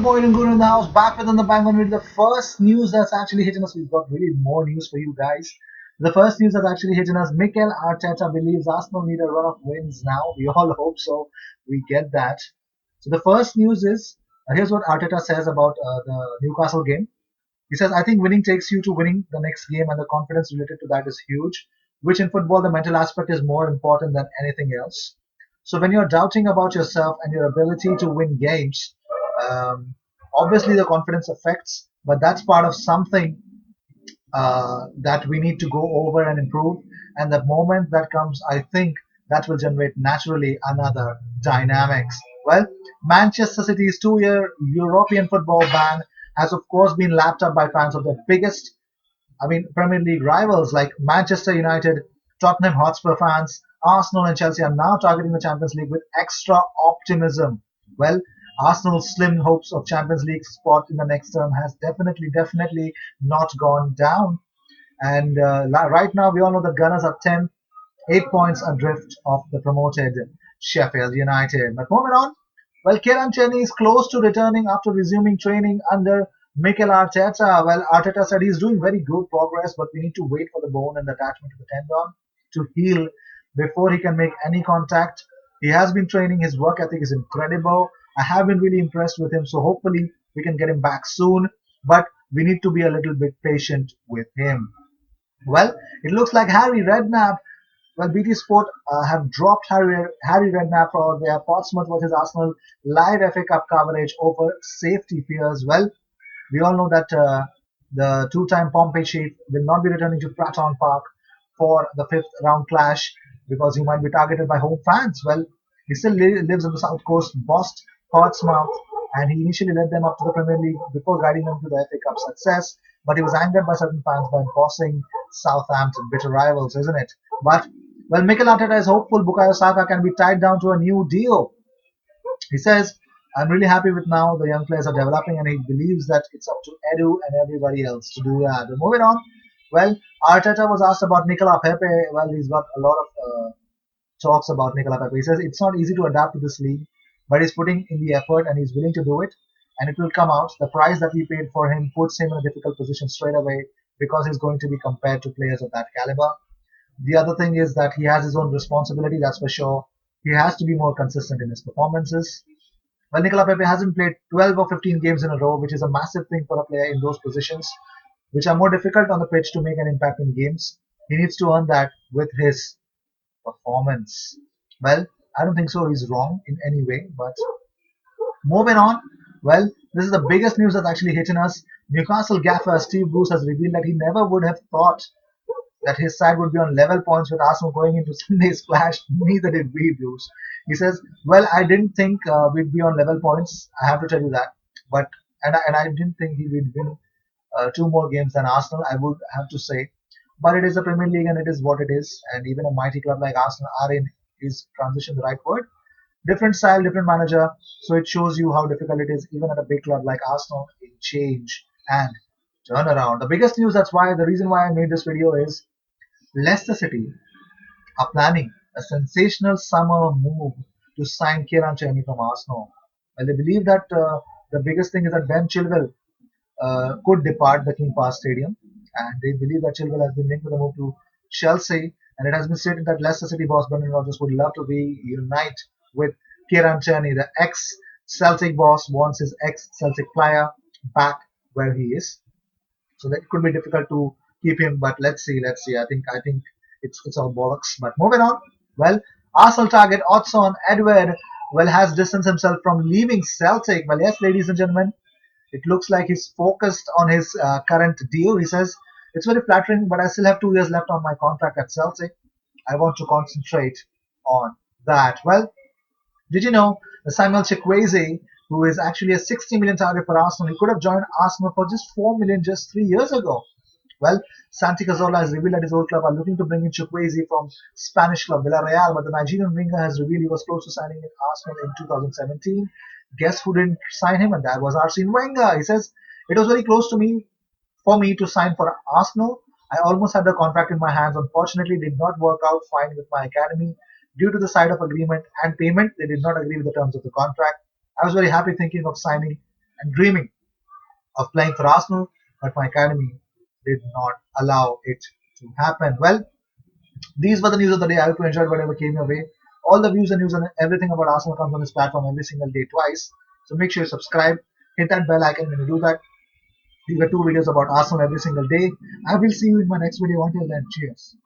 Moin Guru in the house, back with on the bang on with the first news that's actually hitting us. We've got really more news for you guys. The first news that's actually hitting us, Mikel Arteta believes Arsenal need a run of wins now. We all hope so. We get that. So the first news is, here's what Arteta says about the Newcastle game. He says, I think winning takes you to winning the next game, and the confidence related to that is huge, which in football, the mental aspect is more important than anything else. So when you're doubting about yourself and your ability to win games, um, obviously the confidence affects, but that's part of something that we need to go over and improve. And the moment that comes, I think that will generate naturally another dynamics. Well, Manchester City's 2 year European football ban has, of course, been lapped up by fans of the biggest, Premier League rivals like Manchester United, Tottenham Hotspur fans, Arsenal, and Chelsea are now targeting the Champions League with extra optimism. Well, Arsenal's slim hopes of Champions League spot in the next term has definitely not gone down. And right now, we all know the Gunners are 10, 8 points adrift of the promoted Sheffield United. But moving on, well, Kieran Tierney is close to returning after resuming training under Mikel Arteta. Well, Arteta said he's doing very good progress, but we need to wait for the bone and the attachment to the tendon to heal before he can make any contact. He has been training. His work ethic is incredible. I have been really impressed with him, so hopefully we can get him back soon. But we need to be a little bit patient with him. Well, it looks like Harry Redknapp, well, BT Sport have dropped Harry Redknapp for their Portsmouth versus Arsenal live FA Cup coverage over safety fears. Well, we all know that the two-time Pompey chief will not be returning to Praton Park for the fifth round clash because he might be targeted by home fans. Well, he still lives on the south coast, bossed Portsmouth, and he initially led them up to the Premier League before guiding them to the FA Cup success. But he was angered by certain fans by bossing Southampton, bitter rivals, isn't it? But well, Mikel Arteta is hopeful Bukayo Saka can be tied down to a new deal. He says, I'm really happy with now the young players are developing, and he believes that it's up to Edu and everybody else to do that. But moving on, well, Arteta was asked about Nicola Pepe. Well, he's got a lot of talks about Nicola Pepe. He says it's not easy to adapt to this league, but he's putting in the effort and he's willing to do it, and it will come out. The price that we paid for him puts him in a difficult position straight away because he's going to be compared to players of that caliber. The other thing is that he has his own responsibility, that's for sure. He has to be more consistent in his performances. Well, Nicola Pepe hasn't played 12 or 15 games in a row, which is a massive thing for a player in those positions, which are more difficult on the pitch to make an impact in games. He needs to earn that with his performance. Well, I don't think so. He's wrong in any way. But moving on, well, this is the biggest news that's actually hitting us. Newcastle gaffer Steve Bruce has revealed that he never would have thought that his side would be on level points with Arsenal going into Sunday's clash. Neither did we, Bruce. He says, "Well, I didn't think we'd be on level points. I have to tell you that, but and I didn't think he would win two more games than Arsenal. I would have to say, but it is a Premier League and it is what it is. And even a mighty club like Arsenal are in is transition the right word. Different style, different manager. So it shows you how difficult it is, even at a big club like Arsenal, in change and turnaround. The biggest news, that's why the reason why I made this video is Leicester City are planning a sensational summer move to sign Kieran Tierney from Arsenal. Well, they believe that the biggest thing is that Ben Chilwell could depart the King Power Stadium, and they believe that Chilwell has been linked with a move to Chelsea, and it has been stated that Leicester City boss Brendan Rodgers would love to reunite with Kieran Tierney. The ex-Celtic boss wants his ex-Celtic player back where he is, so that could be difficult to keep him. But let's see. I think it's all bollocks. But moving on. Well, Arsenal target Otson Edward well has distanced himself from leaving Celtic. Well, yes, ladies and gentlemen, it looks like he's focused on his current deal. He says it's very flattering, but I still have 2 years left on my contract at Celtic. I want to concentrate on that. Well, did you know that Samuel Chukwueze, who is actually a 60 million target for Arsenal, he could have joined Arsenal for just 4 million just 3 years ago. Well, Santi Cazorla has revealed that his old club are looking to bring in Chukwueze from Spanish club Villarreal, but the Nigerian winger has revealed he was close to signing with Arsenal in 2017. Guess who didn't sign him? And that was Arsene Wenger. He says, it was very close to me for me to sign for Arsenal. I almost had the contract in my hands. Unfortunately, it did not work out fine with my academy. Due to the side of agreement and payment, they did not agree with the terms of the contract. I was very happy thinking of signing and dreaming of playing for Arsenal, but my academy did not allow it to happen. Well, these were the news of the day. I hope you enjoyed whatever came your way. All the views and news and everything about Arsenal comes on this platform every single day, twice. So make sure you subscribe, hit that bell icon when you do that. You get two videos about Arsenal every single day. I will see you in my next video. Until then, cheers.